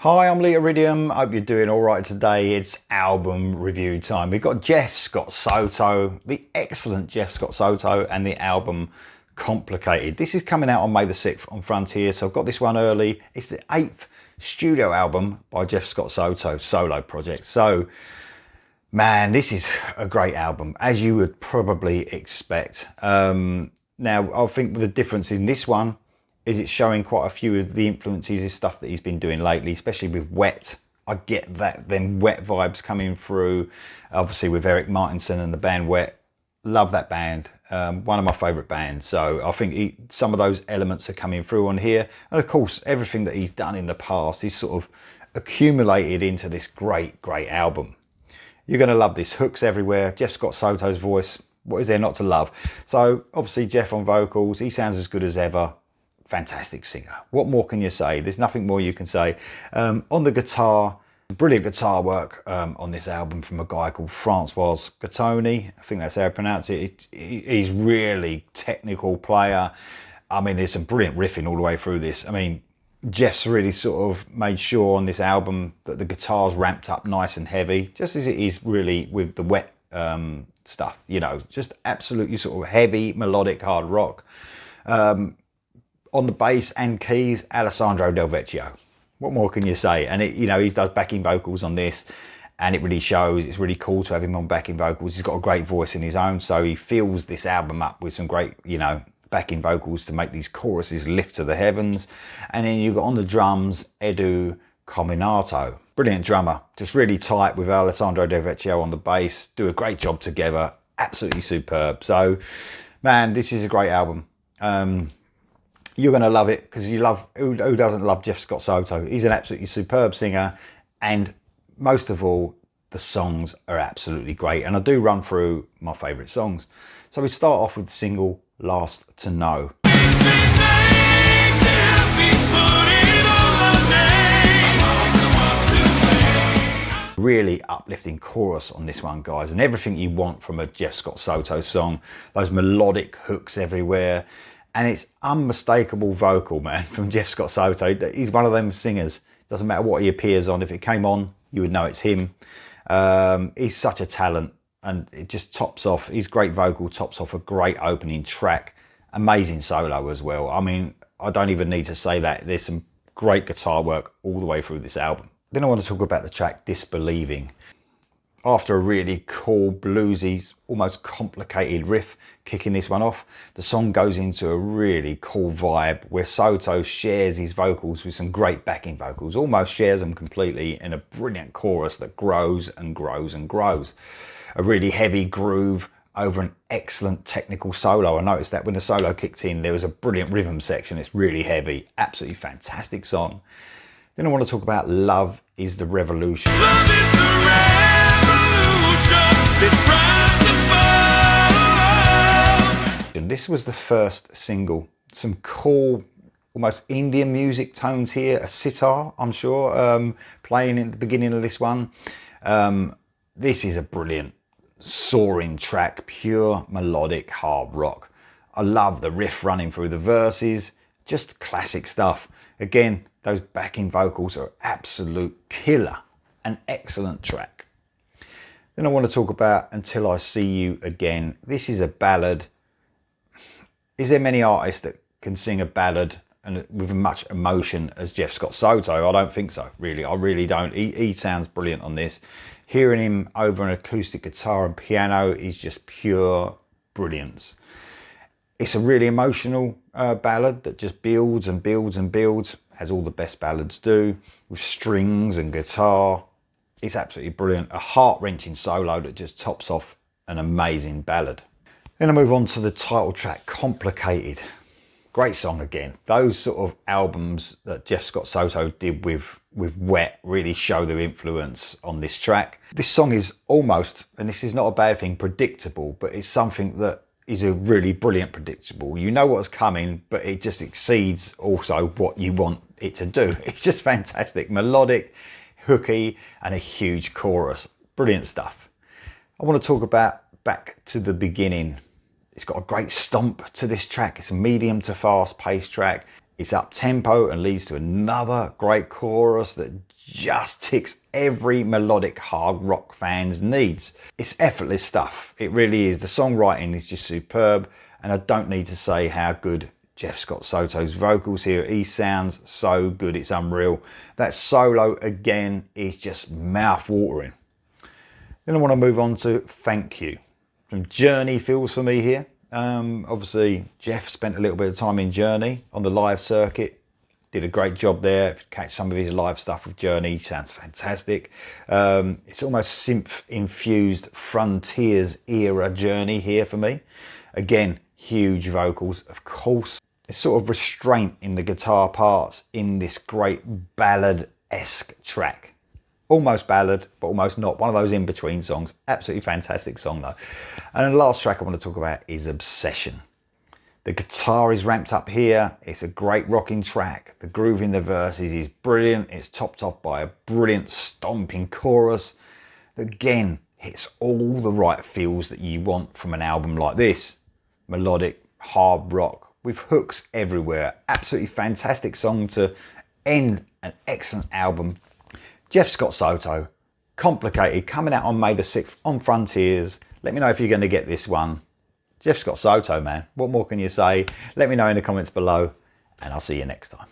Hi, I'm Lee Iridium. Hope you're doing all right today. It's album review time. We've got Jeff Scott Soto, the excellent Jeff Scott Soto, and the album Complicated. This is coming out on May the 6th on Frontier, so I've got this one early. It's the 8th studio album by Jeff Scott Soto, solo project. So, man, this is a great album, as you would probably expect. Now, I think the difference in this one is it's showing quite a few of the influences, is stuff that he's been doing lately, especially with Wet. I get that, them Wet vibes coming through, obviously with Eric Martinson and the band Wet. Love that band, one of my favourite bands. So I think some of those elements are coming through on here. And of course, everything that he's done in the past is sort of accumulated into this great album. You're going to love this. Hooks everywhere, Jeff Scott Soto's voice. What is there not to love? So obviously Jeff on vocals, he sounds as good as ever. Fantastic singer. What more can you say? There's nothing more you can say. On the guitar, brilliant guitar work on this album from a guy called Francois Gattoni. I think that's how I pronounce it. He's really technical player. I mean, there's some brilliant riffing all the way through this. I mean, Jeff's really sort of made sure on this album that the guitar's ramped up nice and heavy, just as it is really with the Wet stuff, you know, just absolutely sort of heavy, melodic, hard rock. On the bass and keys, Alessandro Del Vecchio. What more can you say? And he does backing vocals on this, and it really shows. It's really cool to have him on backing vocals. He's got a great voice in his own, so he fills this album up with some great, backing vocals to make these choruses lift to the heavens. And then you've got on the drums, Edu Cominato. Brilliant drummer, just really tight with Alessandro Del Vecchio on the bass. Do a great job together. Absolutely superb. So, man, this is a great album. You're going to love it because you love, who doesn't love Jeff Scott Soto? He's an absolutely superb singer, and most of all, the songs are absolutely great. And I do run through my favourite songs. So we start off with the single Last to Know. Really uplifting chorus on this one, guys, and everything you want from a Jeff Scott Soto song. Those melodic hooks everywhere. And it's unmistakable vocal, man, from Jeff Scott Soto. He's one of them singers. Doesn't matter what he appears on. If it came on, you would know it's him. He's such a talent, and it just tops off. His great vocal tops off a great opening track. Amazing solo as well. I mean, I don't even need to say that. There's some great guitar work all the way through this album. Then I want to talk about the track Disbelieving. After a really cool, bluesy, almost complicated riff kicking this one off, the song goes into a really cool vibe where Soto shares his vocals with some great backing vocals, almost shares them completely in a brilliant chorus that grows and grows and grows. A really heavy groove over an excellent technical solo. I noticed that when the solo kicked in, there was a brilliant rhythm section. It's really heavy, absolutely fantastic song. Then I want to talk about Love is the Revolution. Love is the This was the first single. Some cool, almost Indian music tones here. A sitar, I'm sure, playing in the beginning of this one. This is a brilliant, soaring track, pure melodic hard rock. I love the riff running through the verses. Just classic stuff. Again, those backing vocals are absolute killer. An excellent track. Then I want to talk about Until I See You Again. This is a ballad. Is there many artists that can sing a ballad and with as much emotion as Jeff Scott Soto? I don't think so, really. I really don't. He sounds brilliant on this. Hearing him over an acoustic guitar and piano is just pure brilliance. It's a really emotional ballad that just builds and builds and builds, as all the best ballads do, with strings and guitar. It's absolutely brilliant. A heart-wrenching solo that just tops off an amazing ballad. Then I move on to the title track, Complicated. Great song again. Those sort of albums that Jeff Scott Soto did with Wet really show their influence on this track. This song is almost, and this is not a bad thing, predictable, but it's something that is a really brilliant predictable. You know what's coming, but it just exceeds also what you want it to do. It's just fantastic. Melodic, hooky, and a huge chorus. Brilliant stuff. I want to talk about Back to the Beginning. It's got a great stomp to this track. It's a medium to fast paced track. It's up tempo and leads to another great chorus that just ticks every melodic hard rock fan's needs. It's effortless stuff. It really is. The songwriting is just superb, and I don't need to say how good Jeff Scott Soto's vocals here. He sounds so good, it's unreal. That solo again is just mouth-watering. Then I want to move on to Thank You. Some Journey feels for me here. Obviously, Jeff spent a little bit of time in Journey on the live circuit. Did a great job there. If you catch some of his live stuff with Journey, sounds fantastic. It's almost synth-infused Frontiers era Journey here for me. Again, huge vocals, of course. It's sort of restraint in the guitar parts in this great ballad-esque track. Almost ballad, but almost not. One of those in-between songs. Absolutely fantastic song though. And the last track I want to talk about is Obsession. The guitar is ramped up here. It's a great rocking track. The groove in the verses is brilliant. It's topped off by a brilliant stomping chorus that again hits all the right feels that you want from an album like this. Melodic, hard rock, with hooks everywhere. Absolutely fantastic song to end an excellent album. Jeff Scott Soto, Complicated, coming out on May the 6th on Frontiers. Let me know if you're going to get this one. Jeff Scott Soto, man. What more can you say? Let me know in the comments below, and I'll see you next time.